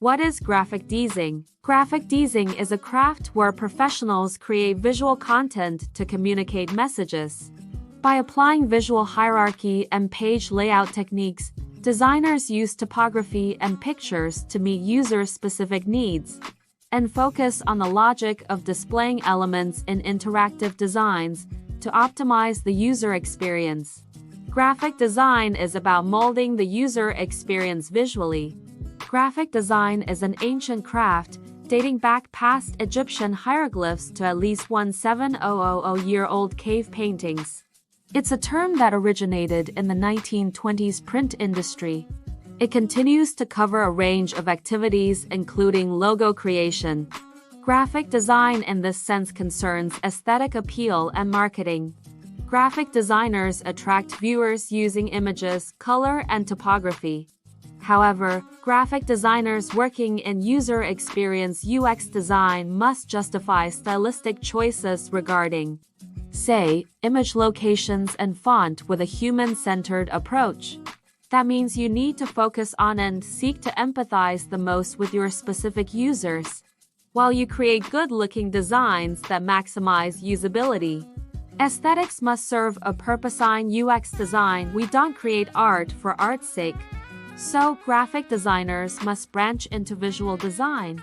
What is graphic design? Graphic design is a craft where professionals create visual content to communicate messages. By applying visual hierarchy and page layout techniques, designers use typography and pictures to meet user-specific needs and focus on the logic of displaying elements in interactive designs to optimize the user experience. Graphic design is about molding the user experience visually. Graphic design is an ancient craft dating back past Egyptian hieroglyphs to at least 1700-year-old cave paintings. It's a term that originated in the 1920s print industry. It continues to cover a range of activities including logo creation. Graphic design in this sense concerns aesthetic appeal and marketing. Graphic designers attract viewers using images, color, and typography. However, graphic designers working in user experience UX design must justify stylistic choices regarding, say, image locations and font with a human-centered approach. That means you need to focus on and seek to empathize the most with your specific users, while you create good-looking designs that maximize usability. Aesthetics must serve a purpose in UX design. We don't create art for art's sake. So, graphic designers must branch into visual design.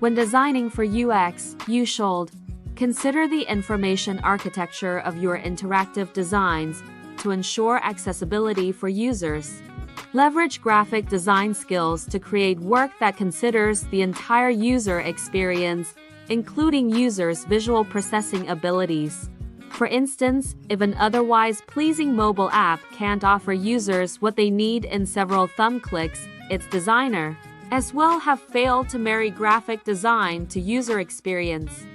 When designing for UX, you should consider the information architecture of your interactive designs to ensure accessibility for users. Leverage graphic design skills to create work that considers the entire user experience, including users' visual processing abilities. For instance, if an otherwise pleasing mobile app can't offer users what they need in several thumb clicks, its designer as well have failed to marry graphic design to user experience.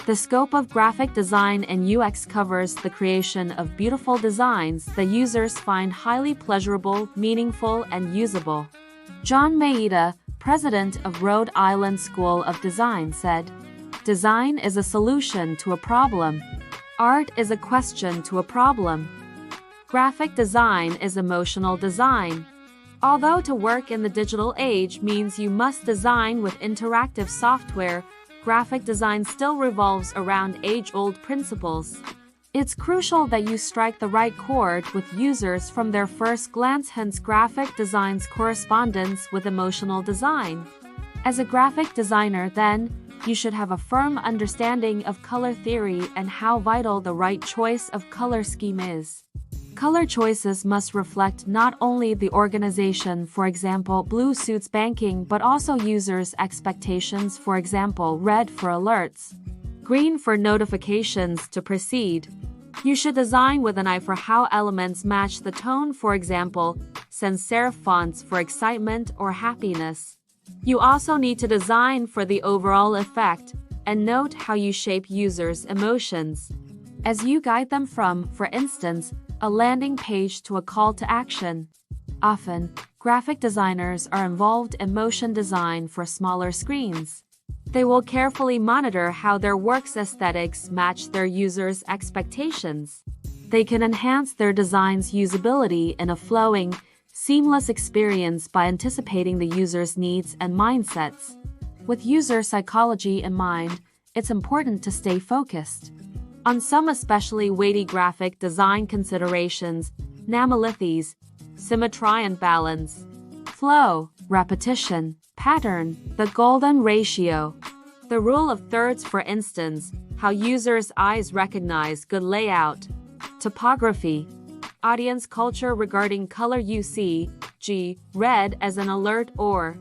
The scope of graphic design and UX covers the creation of beautiful designs that users find highly pleasurable, meaningful, and usable. John Maeda, president of Rhode Island School of Design, said, "Design is a solution to a problem. Art is a question to a problem. Graphic design is emotional design." Although to work in the digital age means you must design with interactive software, graphic design still revolves around age-old principles. It's crucial that you strike the right chord with users from their first glance, hence graphic design's correspondence with emotional design. As a graphic designer, then, you should have a firm understanding of color theory and how vital the right choice of color scheme is. Color choices must reflect not only the organization, for example, blue suits banking, but also users' expectations, for example, red for alerts, green for notifications to proceed. You should design with an eye for how elements match the tone, for example, sans serif fonts for excitement or happiness. You also need to design for the overall effect and note how you shape users' emotions as you guide them from, for instance, a landing page to a call to action. Often, graphic designers are involved in motion design for smaller screens. They will carefully monitor how their work's aesthetics match their users' expectations. They can enhance their design's usability in a flowing, seamless experience by anticipating the user's needs and mindsets. With user psychology in mind, it's important to stay focused on some especially weighty graphic design considerations: namolithes, symmetry and balance, flow, repetition, pattern, the golden ratio, the rule of thirds, for instance, how users' eyes recognize good layout, typography, audience culture regarding color, UCG, red as an alert or,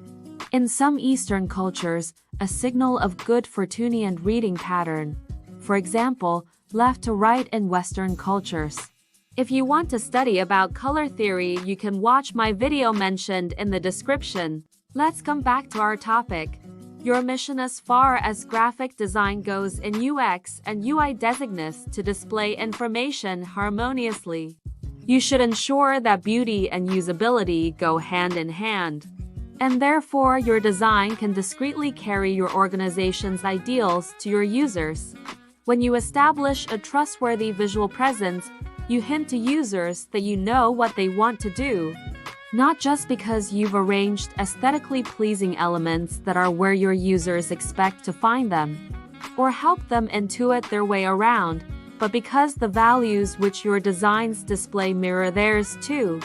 in some Eastern cultures, a signal of good fortune and reading pattern. For example, left to right in Western cultures. If you want to study about color theory, you can watch my video mentioned in the description. Let's come back to our topic. Your mission as far as graphic design goes in UX and UI designates to display information harmoniously. You should ensure that beauty and usability go hand in hand, and therefore your design can discreetly carry your organization's ideals to your users. When you establish a trustworthy visual presence, you hint to users that you know what they want to do. not just because you've arranged aesthetically pleasing elements that are where your users expect to find them, or help them intuit their way around, but because the values which your designs display mirror theirs too.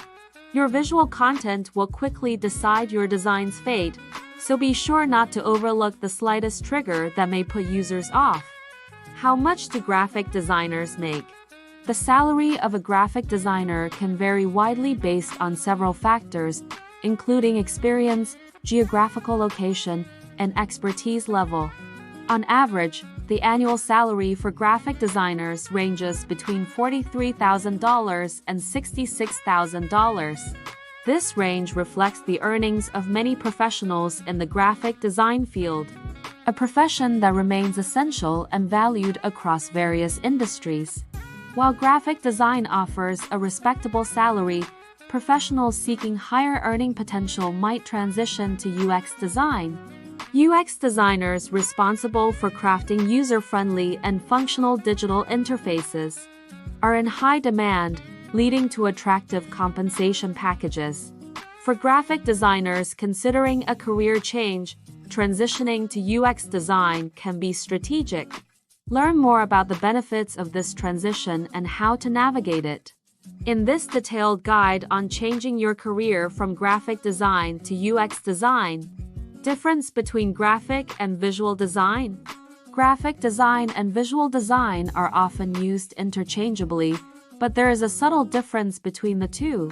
Your visual content will quickly decide your design's fate, so be sure not to overlook the slightest trigger that may put users off. How much do graphic designers make? The salary of a graphic designer can vary widely based on several factors, including experience, geographical location, and expertise level. On average, the annual salary for graphic designers ranges between $43,000 and $66,000. This range reflects the earnings of many professionals in the graphic design field, a profession that remains essential and valued across various industries. While graphic design offers a respectable salary, professionals seeking higher earning potential might transition to UX design. UX designers responsible for crafting user-friendly and functional digital interfaces are in high demand, leading to attractive compensation packages. For graphic designers considering a career change, transitioning to UX design can be strategic. Learn more about the benefits of this transition and how to navigate it in this detailed guide on changing your career from graphic design to UX design. Difference between graphic and visual design. Graphic design and visual design are often used interchangeably, but there is a subtle difference between the two.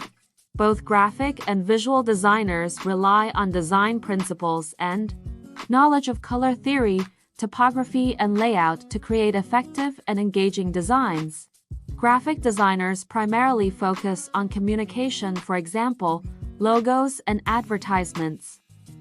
Both graphic and visual designers rely on design principles and knowledge of color theory, typography, and layout to create effective and engaging designs. Graphic designers primarily focus on communication, for example, logos and advertisements,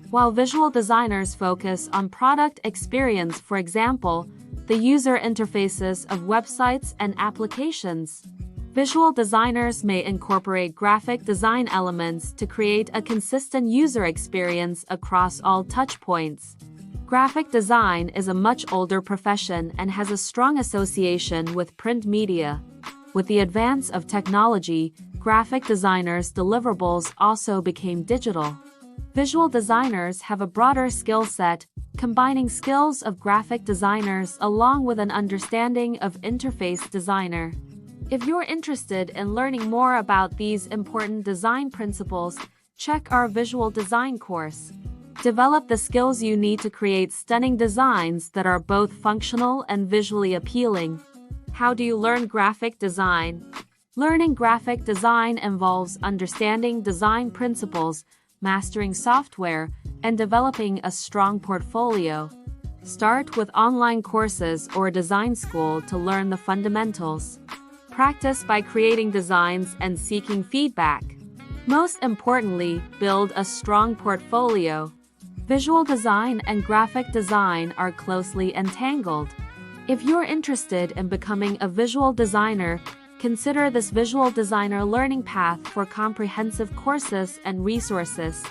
while visual designers focus on product experience, for example, the user interfaces of websites and applications. Visual designers may incorporate graphic design elements to create a consistent user experience across all touchpoints. Graphic design is a much older profession and has a strong association with print media. With the advance of technology, graphic designers' deliverables also became digital. Visual designers have a broader skill set, combining skills of graphic designers along with an understanding of interface designer. If you're interested in learning more about these important design principles, check our visual design course. Develop the skills you need to create stunning designs that are both functional and visually appealing. How do you learn graphic design? Learning graphic design involves understanding design principles, mastering software, and developing a strong portfolio. Start with online courses or design school to learn the fundamentals. Practice by creating designs and seeking feedback. Most importantly, build a strong portfolio. Visual design and graphic design are closely entangled. If you're interested in becoming a visual designer, consider this visual designer learning path for comprehensive courses and resources.